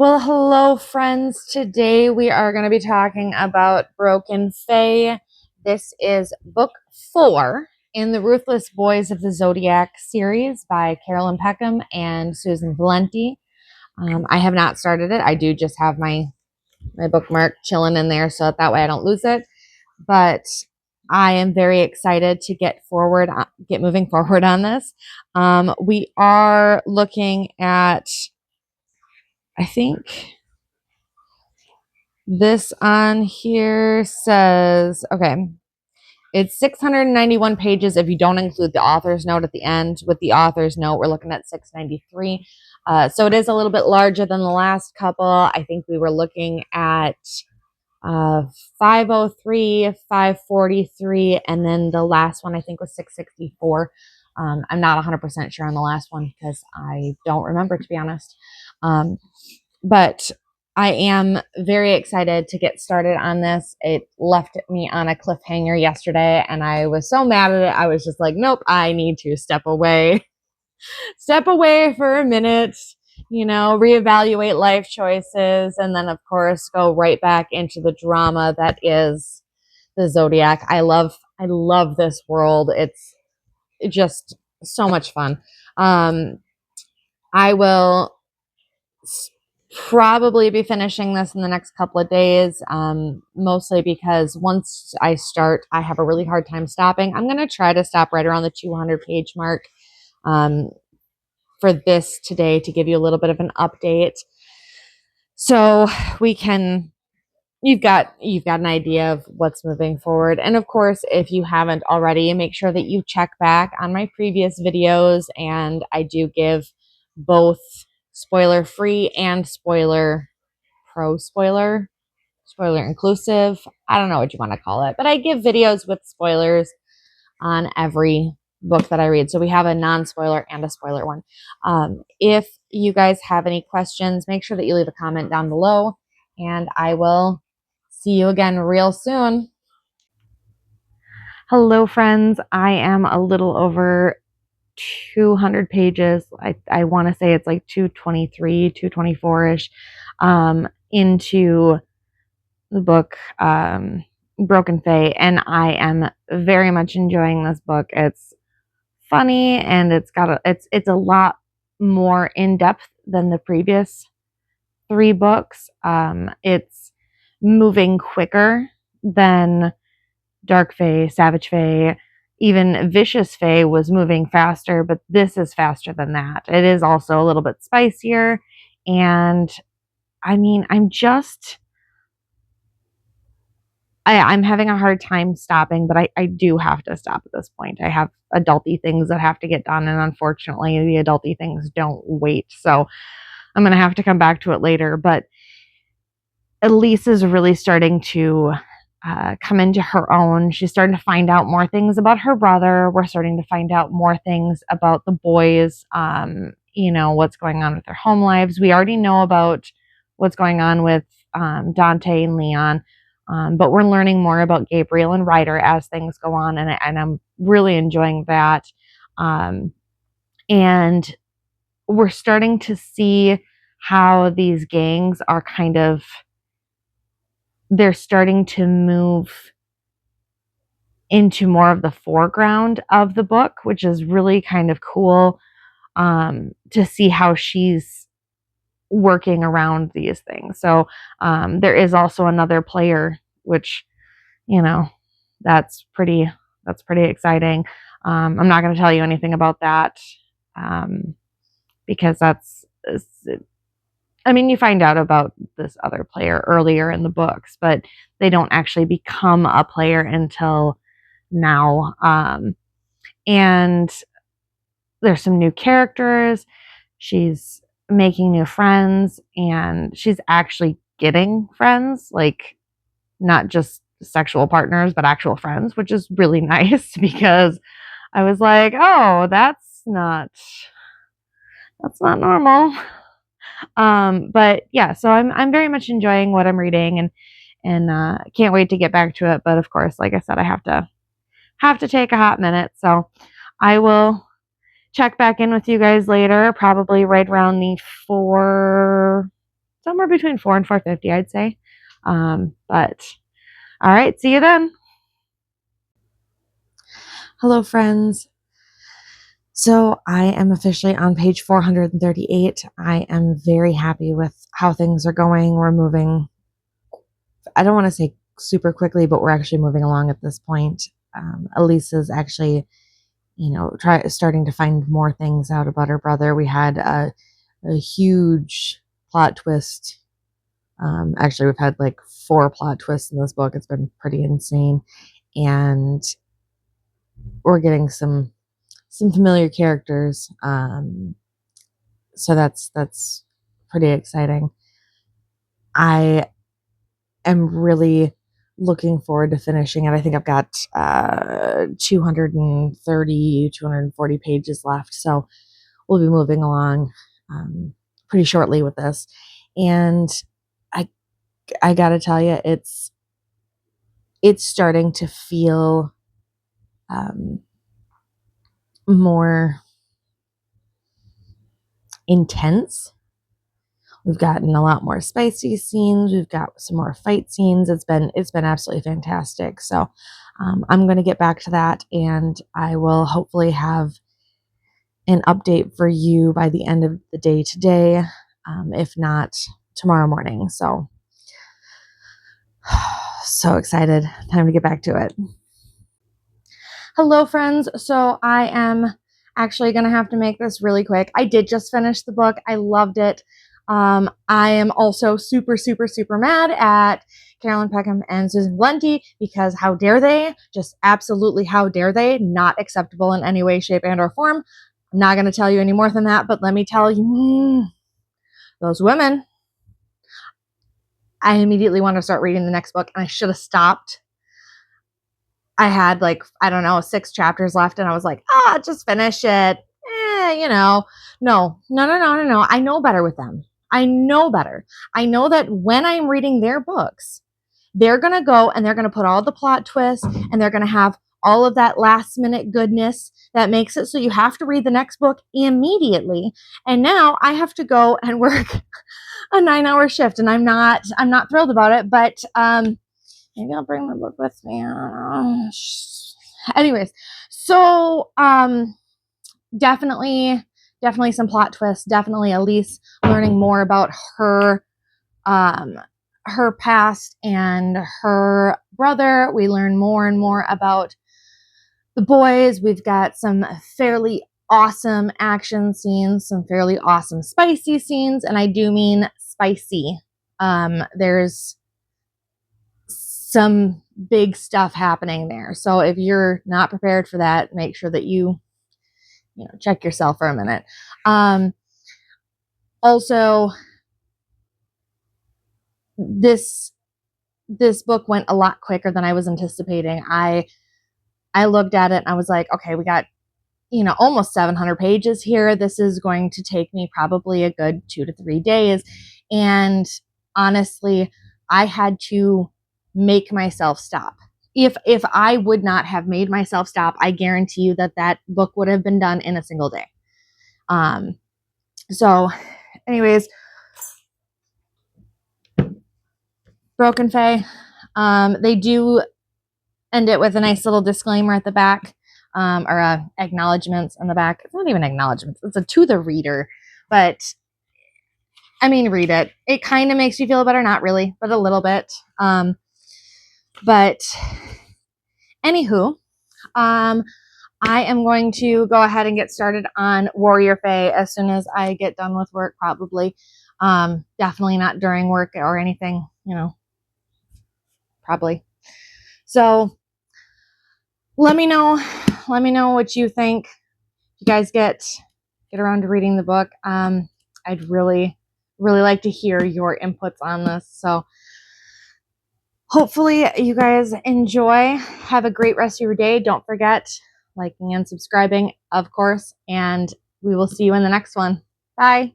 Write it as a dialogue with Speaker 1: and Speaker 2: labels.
Speaker 1: Well, hello, friends. Today we are going to be talking about Broken Fae. This is book 4 in the Ruthless Boys of the Zodiac series by Carolyn Peckham and Susan Valenti. I have not started it. I do just have my bookmark chilling in there so that way I don't lose it. But I am very excited to get moving forward on this. We are looking at, I think this on here says, okay, it's 691 pages if you don't include the author's note at the end. With the author's note, we're looking at 693. So it is a little bit larger than the last couple. I think we were looking at 503, 543, and then the last one I think was 664. I'm not 100% sure on the last one because I don't remember, to be honest. But I am very excited to get started on this. It left me on a cliffhanger yesterday, and I was so mad at it. I was just like, nope, I need to step away. Step away for a minute, reevaluate life choices, and then, of course, go right back into the drama that is the Zodiac. I love this world. It's just so much fun. I will probably be finishing this in the next couple of days, mostly because once I start, I have a really hard time stopping. I'm going to try to stop right around the 200 page mark for this today to give you a little bit of an update. So you've got an idea of what's moving forward. And of course, if you haven't already, make sure that you check back on my previous videos. And I do give both spoiler free and spoiler inclusive. I don't know what you want to call it, but I give videos with spoilers on every book that I read. So we have a non-spoiler and a spoiler one. If you guys have any questions, make sure that you leave a comment down below, and I will see you again real soon. Hello, friends. I am a little over 200 pages. I want to say it's like 223, 224-ish into the book Broken Fae, and I am very much enjoying this book. It's funny, and it's a lot more in depth than the previous 3 books. It's moving quicker than Dark Fae, Savage Fae, even Vicious Fae was moving faster, but this is faster than that. It is also a little bit spicier, and I mean, I'm having a hard time stopping, but I do have to stop at this point. I have adulty things that have to get done, and unfortunately, the adulty things don't wait. So I'm going to have to come back to it later. But Elise is really starting to come into her own. She's starting to find out more things about her brother. We're starting to find out more things about the boys, what's going on with their home lives. We already know about what's going on with Dante and Leon. But we're learning more about Gabriel and Ryder as things go on, and I'm really enjoying that. And we're starting to see how these gangs are they're starting to move into more of the foreground of the book, which is really kind of cool to see how she's working around these things. So there is also another player, which that's pretty exciting. I'm not going to tell you anything about that because you find out about this other player earlier in the books, but they don't actually become a player until now. And there's some new characters. She's making new friends, and she's actually getting friends, like not just sexual partners, but actual friends, which is really nice because I was like, oh, that's not normal. But yeah, so I'm very much enjoying what I'm reading, and can't wait to get back to it. But of course, like I said, I have to take a hot minute. So I will check back in with you guys later, probably right around the somewhere between 4 and 450, I'd say. But all right, see you then. Hello, friends. So I am officially on page 438. I am very happy with how things are going. We're moving, I don't want to say super quickly, but we're actually moving along at this point. Elise is actually, starting to find more things out about her brother. We had a huge plot twist. Actually, we've had like 4 plot twists in this book. It's been pretty insane. And we're getting some familiar characters. So that's pretty exciting. I am really looking forward to finishing it. I think I've got 240 pages left. So we'll be moving along pretty shortly with this. And I got to tell you, it's starting to feel more intense. We've gotten a lot more spicy scenes. We've got some more fight scenes. It's been absolutely fantastic. So I'm going to get back to that, and I will hopefully have an update for you by the end of the day today, if not tomorrow morning. So excited. Time to get back to it. Hello, friends. So I am actually going to have to make this really quick. I did just finish the book. I loved it. I am also super, super, super mad at Carolyn Peckham and Susan Valenti because how dare they? Just absolutely how dare they? Not acceptable in any way, shape, and or form. I'm not going to tell you any more than that, but let me tell you, those women. I immediately want to start reading the next book, and I should have stopped. I had 6 chapters left, and I was like, just finish it. No. I know better with them. I know better. I know that when I'm reading their books, they're going to go and they're going to put all the plot twists, and they're going to have all of that last minute goodness that makes it so you have to read the next book immediately. And now I have to go and work a 9-hour shift, and I'm not thrilled about it, but maybe I'll bring my book with me. Anyways, so definitely some plot twists. Definitely Elise learning more about her past and her brother. We learn more and more about the boys. We've got some fairly awesome action scenes, some fairly awesome spicy scenes, and I do mean spicy. There's some big stuff happening there. So if you're not prepared for that, make sure that you check yourself for a minute. Also, this book went a lot quicker than I was anticipating. I looked at it and I was like, okay, we got almost 700 pages here. This is going to take me probably a good 2 to 3 days. And honestly, I had to make myself stop. If I would not have made myself stop, I guarantee you that book would have been done in a single day. So anyways, Broken Fae, they do end it with a nice little disclaimer at the back, or acknowledgements on the back. It's not even acknowledgements. It's a to the reader, but I mean, read it. It kind of makes you feel better. Not really, but a little bit. But anywho, I am going to go ahead and get started on Warrior Fae as soon as I get done with work, probably. Definitely not during work or anything, probably. So let me know what you think. If you guys get around to reading the book, I'd really, really like to hear your inputs on this. So hopefully you guys enjoy. Have a great rest of your day. Don't forget liking and subscribing, of course, and we will see you in the next one. Bye.